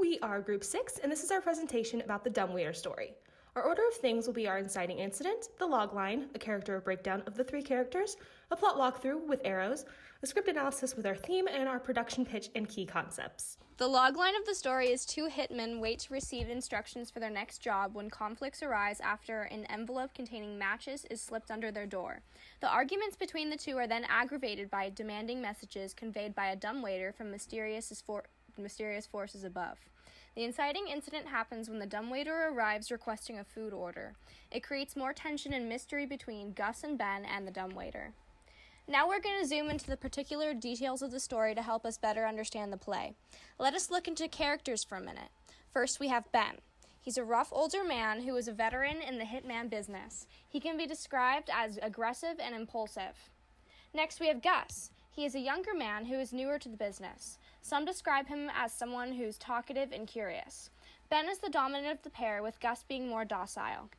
We are Group 6, and this is our presentation about the dumbwaiter story. Our order of things will be our inciting incident, the log line, a character breakdown of the 3 characters, a plot walkthrough with arrows, a script analysis with our theme, and our production pitch and key concepts. The log line of the story is 2 hitmen wait to receive instructions for their next job when conflicts arise after an envelope containing matches is slipped under their door. The arguments between the 2 are then aggravated by demanding messages conveyed by a dumbwaiter from mysterious forces above. The inciting incident happens when the dumbwaiter arrives requesting a food order. It creates more tension and mystery between Gus and Ben and the dumbwaiter. Now we're going to zoom into the particular details of the story to help us better understand the play. Let us look into characters for a minute. First, we have Ben. He's a rough older man who is a veteran in the hitman business. He can be described as aggressive and impulsive. Next, we have Gus. He is a younger man who is newer to the business. Some describe him as someone who's talkative and curious. Ben is the dominant of the pair, with Gus being more docile.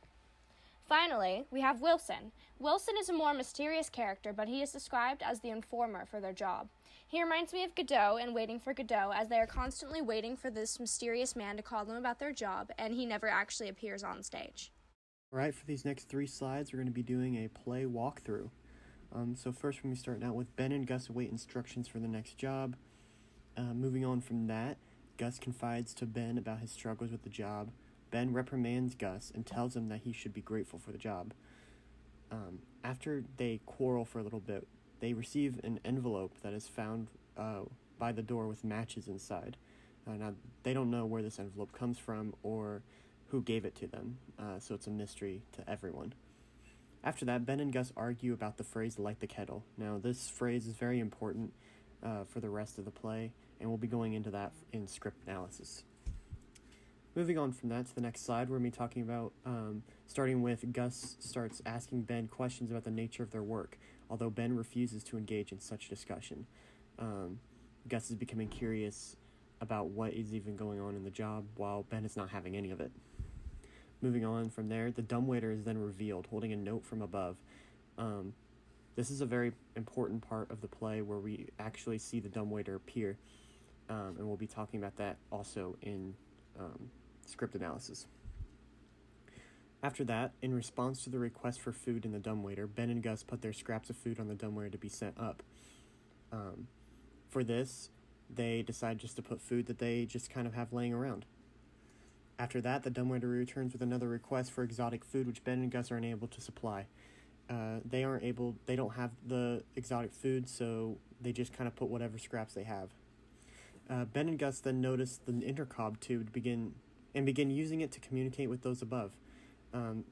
Finally, we have Wilson. Wilson is a more mysterious character, but he is described as the informer for their job. He reminds me of Godot in Waiting for Godot, as they are constantly waiting for this mysterious man to call them about their job, and he never actually appears on stage. Alright, for these next 3 slides, we're going to be doing a play walkthrough. So first, we're going to be starting out with Ben and Gus await instructions for the next job. Moving on from that, Gus confides to Ben about his struggles with the job. Ben reprimands Gus and tells him that he should be grateful for the job. After they quarrel for a little bit, they receive an envelope that is found by the door with matches inside. Now, they don't know where this envelope comes from or who gave it to them, so it's a mystery to everyone. After that, Ben and Gus argue about the phrase, light the kettle. Now, this phrase is very important for the rest of the play, and we'll be going into that in script analysis. Moving on from that to the next slide, we're going to be talking about, starting with Gus starts asking Ben questions about the nature of their work, although Ben refuses to engage in such discussion. Gus is becoming curious about what is even going on in the job, while Ben is not having any of it. Moving on from there, the dumbwaiter is then revealed, holding a note from above. This is a very important part of the play where we actually see the dumbwaiter appear, and we'll be talking about that also in script analysis. After that, in response to the request for food in the dumbwaiter, Ben and Gus put their scraps of food on the dumbwaiter to be sent up. For this, they decide just to put food that they just kind of have laying around. After that, the dumbwaiter returns with another request for exotic food, which Ben and Gus are unable to supply. They don't have the exotic food, so they just kind of put whatever scraps they have. Ben and Gus then notice the intercom tube begin using it to communicate with those above.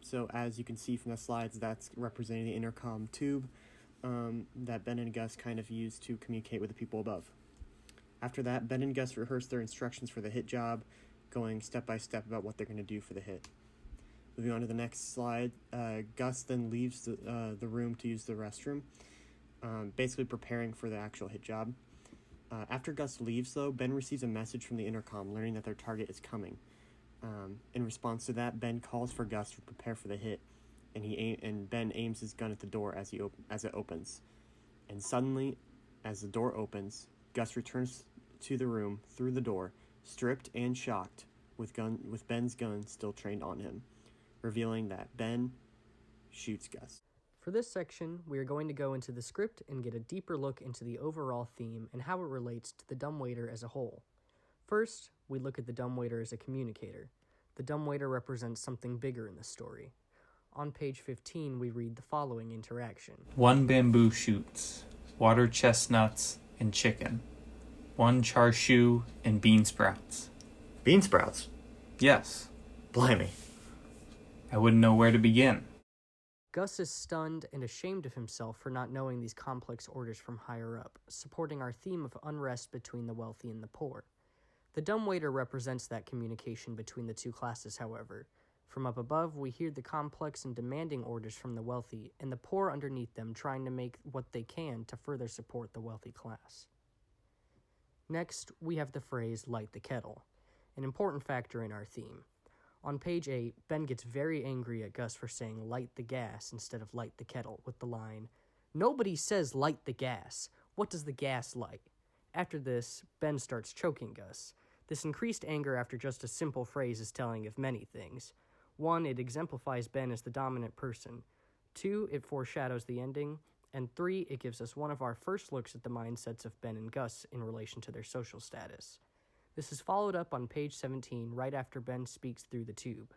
So as you can see from the slides, that's representing the intercom tube that Ben and Gus kind of use to communicate with the people above. After that, Ben and Gus rehearse their instructions for the hit job, going step by step about what they're going to do for the hit. Moving on to the next slide, Gus then leaves the room to use the restroom, basically preparing for the actual hit job. After Gus leaves, though, Ben receives a message from the intercom learning that their target is coming. In response to that, Ben calls for Gus to prepare for the hit, and Ben aims his gun at the door as it opens. And suddenly, as the door opens, Gus returns to the room through the door, stripped and shocked, with Ben's gun still trained on him, revealing that Ben shoots Gus. For this section, we are going to go into the script and get a deeper look into the overall theme and how it relates to the dumbwaiter as a whole. First, we look at the dumbwaiter as a communicator. The dumbwaiter represents something bigger in the story. On page 15, we read the following interaction. 1 bamboo shoots, water chestnuts, and chicken. 1 char-siu and bean sprouts. Bean sprouts? Yes. Blimey. I wouldn't know where to begin. Gus is stunned and ashamed of himself for not knowing these complex orders from higher up, supporting our theme of unrest between the wealthy and the poor. The dumbwaiter represents that communication between the 2 classes, however. From up above, we hear the complex and demanding orders from the wealthy, and the poor underneath them trying to make what they can to further support the wealthy class. Next, we have the phrase, light the kettle, an important factor in our theme. On page 8, Ben gets very angry at Gus for saying light the gas instead of light the kettle, with the line, "Nobody says light the gas. What does the gas light?" After this, Ben starts choking Gus. This increased anger after just a simple phrase is telling of many things. 1, it exemplifies Ben as the dominant person. 2, it foreshadows the ending. And 3, it gives us one of our first looks at the mindsets of Ben and Gus in relation to their social status. This is followed up on page 17 right after Ben speaks through the tube.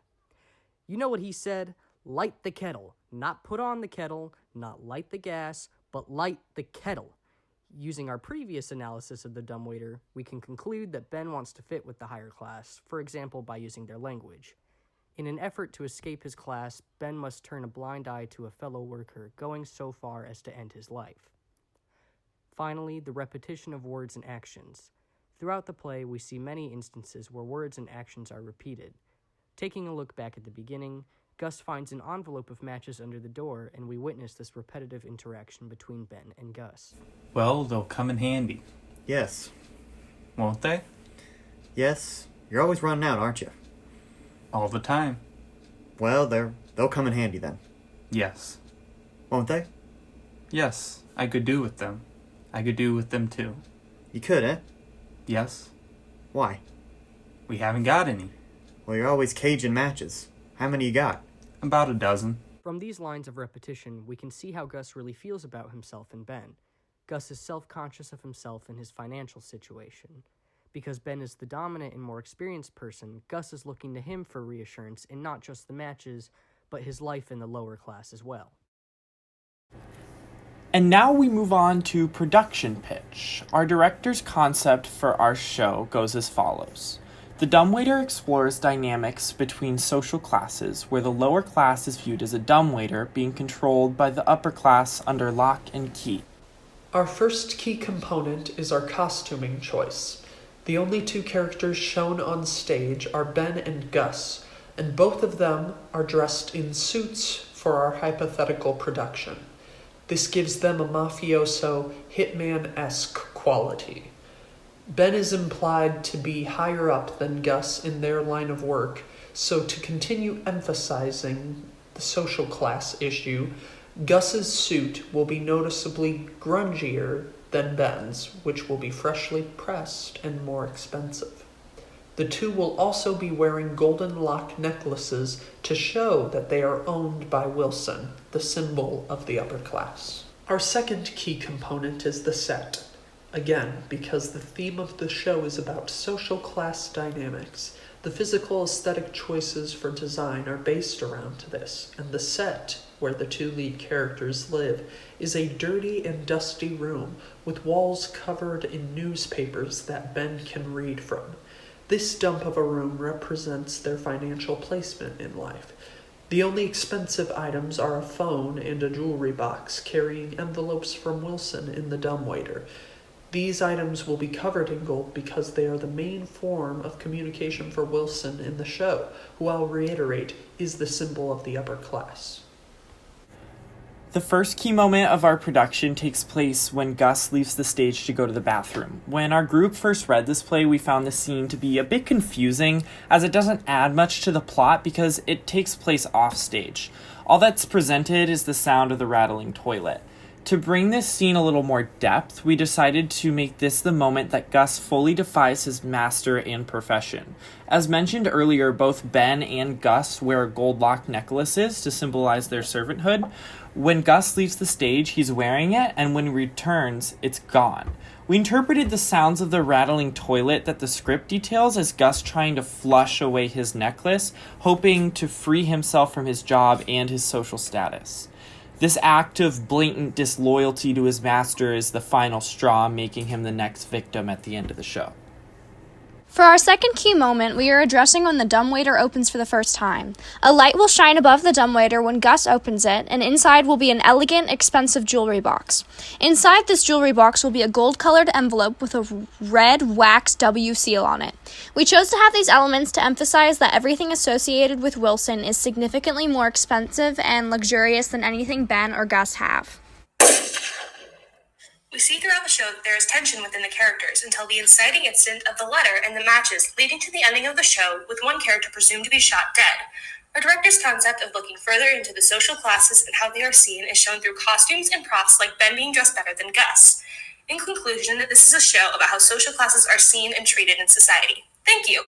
You know what he said? Light the kettle. Not put on the kettle, not light the gas, but light the kettle. Using our previous analysis of the dumbwaiter, we can conclude that Ben wants to fit with the higher class, for example by using their language. In an effort to escape his class, Ben must turn a blind eye to a fellow worker, going so far as to end his life. Finally, the repetition of words and actions. Throughout the play, we see many instances where words and actions are repeated. Taking a look back at the beginning, Gus finds an envelope of matches under the door, and we witness this repetitive interaction between Ben and Gus. Well, they'll come in handy, Yes. won't they? Yes. You're always running out, aren't you? All the time. Well, they'll come in handy then. Yes. Won't they? Yes, I could do with them. I could do with them too. You could, eh? Yes. Why? We haven't got any. Well, you're always caging matches. How many you got? About a dozen. From these lines of repetition, we can see how Gus really feels about himself and Ben. Gus is self-conscious of himself and his financial situation. Because Ben is the dominant and more experienced person, Gus is looking to him for reassurance in not just the matches, but his life in the lower class as well. And now we move on to production pitch. Our director's concept for our show goes as follows. The dumbwaiter explores dynamics between social classes, where the lower class is viewed as a dumbwaiter being controlled by the upper class under lock and key. Our first key component is our costuming choice. The only two characters shown on stage are Ben and Gus, and both of them are dressed in suits for our hypothetical production. This gives them a mafioso, hitman-esque quality. Ben is implied to be higher up than Gus in their line of work, so to continue emphasizing the social class issue, Gus's suit will be noticeably grungier than Ben's, which will be freshly pressed and more expensive. The two will also be wearing golden lock necklaces to show that they are owned by Wilson, the symbol of the upper class. Our second key component is the set. Again, because the theme of the show is about social class dynamics, the physical aesthetic choices for design are based around this, and the set, where the two lead characters live, is a dirty and dusty room with walls covered in newspapers that Ben can read from. This dump of a room represents their financial placement in life. The only expensive items are a phone and a jewelry box carrying envelopes from Wilson in the dumbwaiter. These items will be covered in gold because they are the main form of communication for Wilson in the show, who I'll reiterate is the symbol of the upper class. The first key moment of our production takes place when Gus leaves the stage to go to the bathroom. When our group first read this play, we found the scene to be a bit confusing, as it doesn't add much to the plot because it takes place off stage. All that's presented is the sound of the rattling toilet. To bring this scene a little more depth, we decided to make this the moment that Gus fully defies his master and profession. As mentioned earlier, both Ben and Gus wear gold lock necklaces to symbolize their servanthood. When Gus leaves the stage, he's wearing it, and when he returns, it's gone. We interpreted the sounds of the rattling toilet that the script details as Gus trying to flush away his necklace, hoping to free himself from his job and his social status. This act of blatant disloyalty to his master is the final straw, making him the next victim at the end of the show. For our second key moment, we are addressing when the dumbwaiter opens for the first time. A light will shine above the dumbwaiter when Gus opens it, and inside will be an elegant, expensive jewelry box. Inside this jewelry box will be a gold-colored envelope with a red wax W seal on it. We chose to have these elements to emphasize that everything associated with Wilson is significantly more expensive and luxurious than anything Ben or Gus have. We see throughout the show that there is tension within the characters until the inciting incident of the letter and the matches, leading to the ending of the show with one character presumed to be shot dead. Our director's concept of looking further into the social classes and how they are seen is shown through costumes and props like Ben being dressed better than Gus. In conclusion, this is a show about how social classes are seen and treated in society. Thank you.